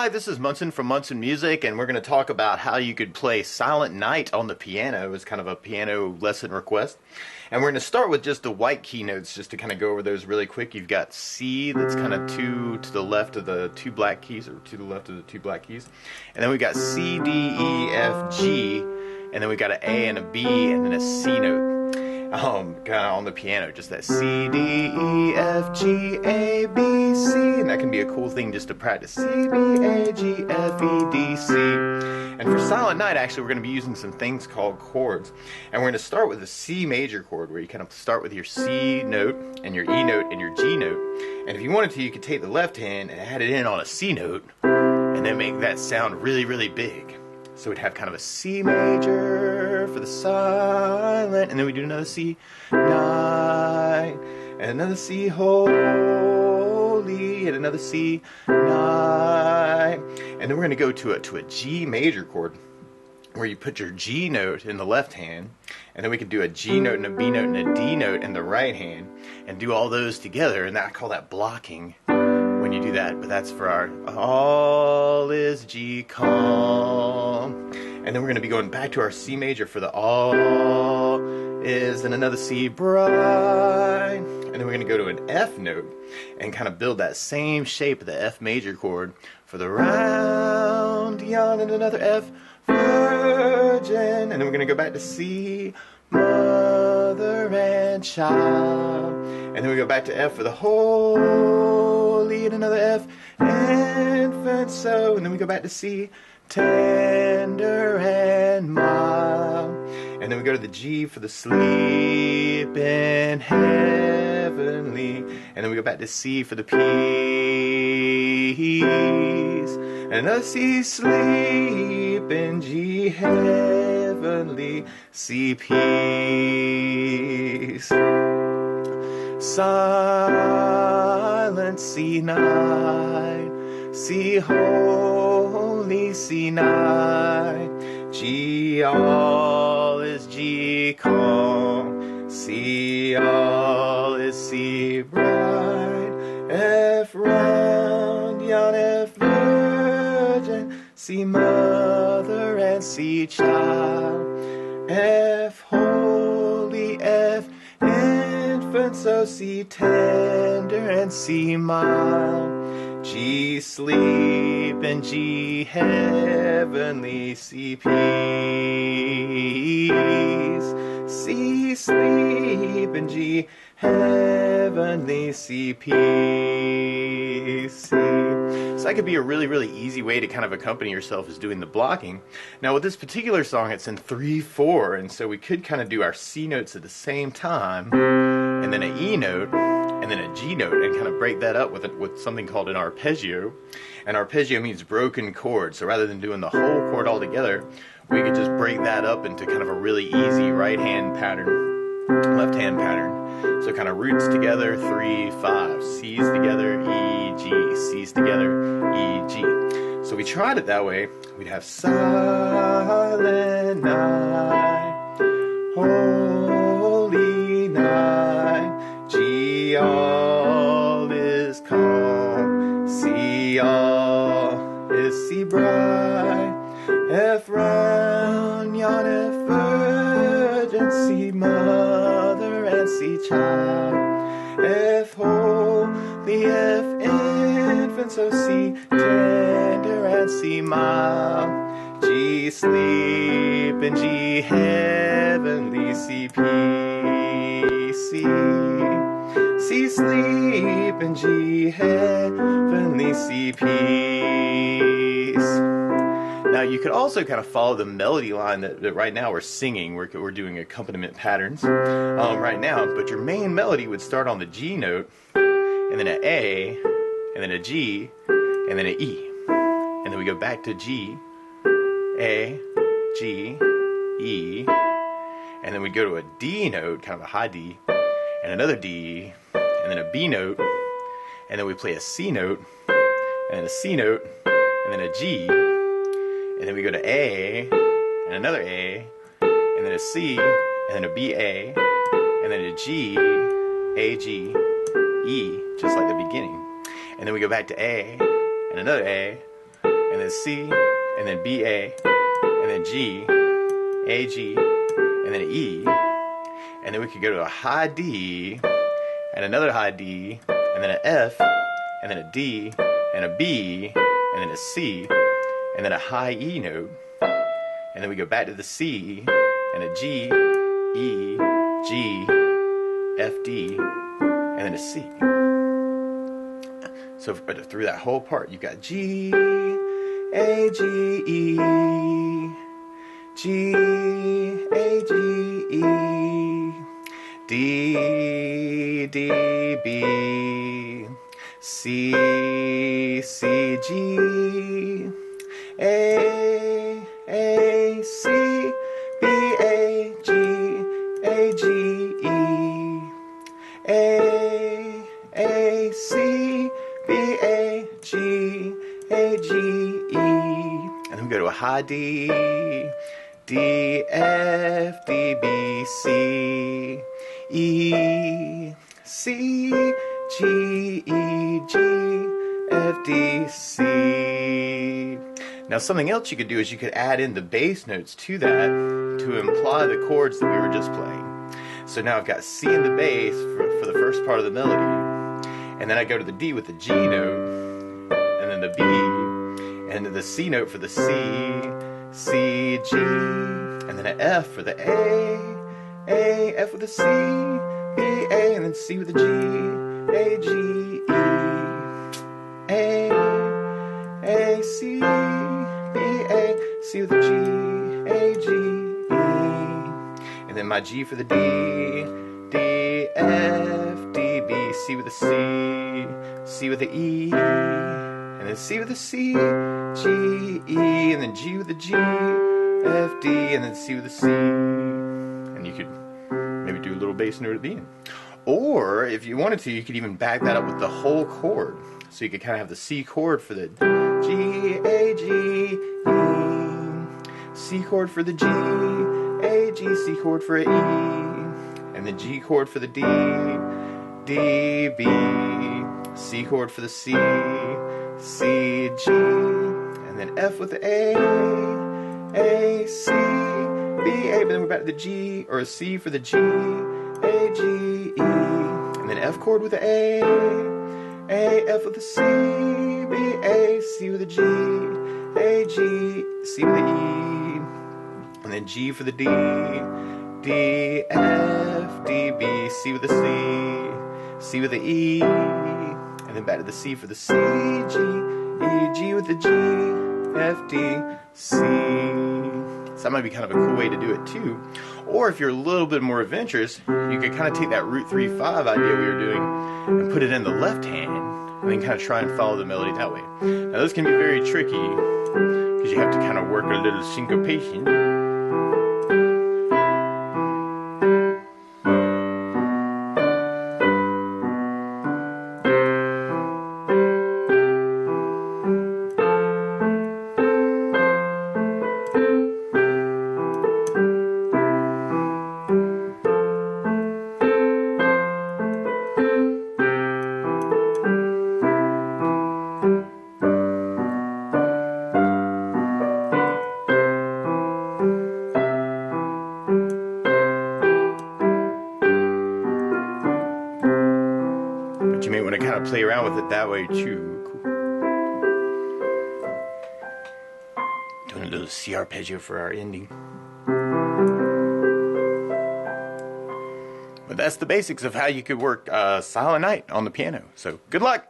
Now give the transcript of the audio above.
Hi, this is Munson from Munson Music, and we're going to talk about how you could play Silent Night on the piano as kind of a piano lesson request. And we're going to start with just the white key notes, just to kind of go over those really quick. You've got C, that's kind of two to the left of the two black keys, or to the left of the two black keys. And then we've got C, D, E, F, G, and then we've got an A and a B, and then a C note. Kind of on the piano, just that C, D, E, F, G, A, B, C, and that can be a cool thing just to practice. C, B, A, G, F, E, D, C. And for Silent Night, actually, we're going to be using some things called chords. And we're going to start with the C major chord, where you kind of start with your C note, and your E note, and your G note. And if you wanted to, you could take the left hand and add it in on a C note, and then make that sound really, really big. So we'd have kind of a C major for the silent, and then we do another C night, and another C holy, and another C night, and then we're going to go to a G major chord, where you put your G note in the left hand, and then we could do a G note and a B note and a D note in the right hand, and do all those together, and I call that blocking when you do that. But that's for our all is G calm. And then we're going to be going back to our C major for the all is, and another C bright. And then we're going to go to an F note and kind of build that same shape of the F major chord for the round, yawn, and another F virgin. And then we're going to go back to C, mother and child. And then we go back to F for the holy, and another F, infant, so. And then we go back to C, tender and mild. And then we go to the G for the sleep and heavenly. And then we go back to C for the peace. And another C, sleep, and G, heavenly, C, peace. Silent, C night, C holy, C night, G all is G calm, C all is C bright, F round, yon, F virgin, C mother and C child, F holy, F infant, so C tender and C mild, G sleep and G heavenly, C peace, C sleep and G heavenly, C peace, C. So that could be a really, really easy way to kind of accompany yourself as doing the blocking. Now with this particular song, it's in 3/4, and so we could kind of do our C notes at the same time, and then an E note, and then a G note, and kind of break that up with something called an arpeggio. And arpeggio means broken chord, so rather than doing the whole chord all together, we could just break that up into kind of a really easy right hand pattern, left hand pattern. So kind of roots together, 3, 5, C's together, E, G, C's together, E, G. So we tried it that way. We'd have silent night, holy night, G all is calm, C all is C bright, F round, yon, F virgin, C mother and C child, F holy, F infant, so C tender and C mild, G sleep and G heavenly, C peace, C, C sleep and G heavenly, C peace. Now you could also kind of follow the melody line that right now we're singing. We're doing accompaniment patterns right now, but your main melody would start on the G note, and then an A, and then a G, and then an E. And then we go back to G, A, G, E, and then we go to a D note, kind of a high D, and another D, and then a B note, and then we play a C note, and then a C note, and then a G, and then we go to A, and another A, and then a C, and then a B, A, and then a G, A, G, E, just like the beginning. And then we go back to A, and another A, and then C, and then B, A, and then G, A, G, and then E, and then we could go to a high D, and another high D, and then an F, and then a D, and a B, and then a C, and then a high E note, and then we go back to the C, and a G, E, G, F, D, and then a C. So through that whole part, you've got G, A, G, E, G, A, G, E, D, D, B, C, C, G, A, C, B, A, G, E, A, C, B, A, G, E, and then we go to a high D, D, F, D, B, C, E, C, G, E, G, F, D, C. Now something else you could do is you could add in the bass notes to that to imply the chords that we were just playing. So now I've got C in the bass for the first part of the melody, and then I go to the D with the G note, and then the B, and then the C note for the C, C, G, and then an F for the A, F with a C, B, A, and then C with a G, A, G, E, A, C, B, A, C with a G, A, G, E, and then my G for the D, D, F, D, B, C with a C, C with a E, and then C with a C, G, E, and then G with a G, F, D, and then C with a C, and you could maybe do a little bass note at the end. Or if you wanted to, you could even back that up with the whole chord. So you could kind of have the C chord for the G, A, G, E, C chord for the G, A, G, C chord for a E, and the G chord for the D, D, B, C chord for the C, C, G, and then F with the A, C, B, A, but then we're back to the G, or a C for the G, A, G, E, and then F chord with the A, F with the C, B, A, C with the G, A, G, C with the E, and then G for the D, D, F, D, B, C with the C, C with the E, and then back to the C for the C, G, E, G with the G, F, D, C. So that might be kind of a cool way to do it too. Or if you're a little bit more adventurous, you could kind of take that root 3/5 idea we were doing and put it in the left hand, and then kind of try and follow the melody that way. Now those can be very tricky because you have to kind of work a little syncopation. But you may want to kind of play around with it that way too. Cool. Doing a little C arpeggio for our ending. But that's the basics of how you could work Silent Night on the piano. So good luck!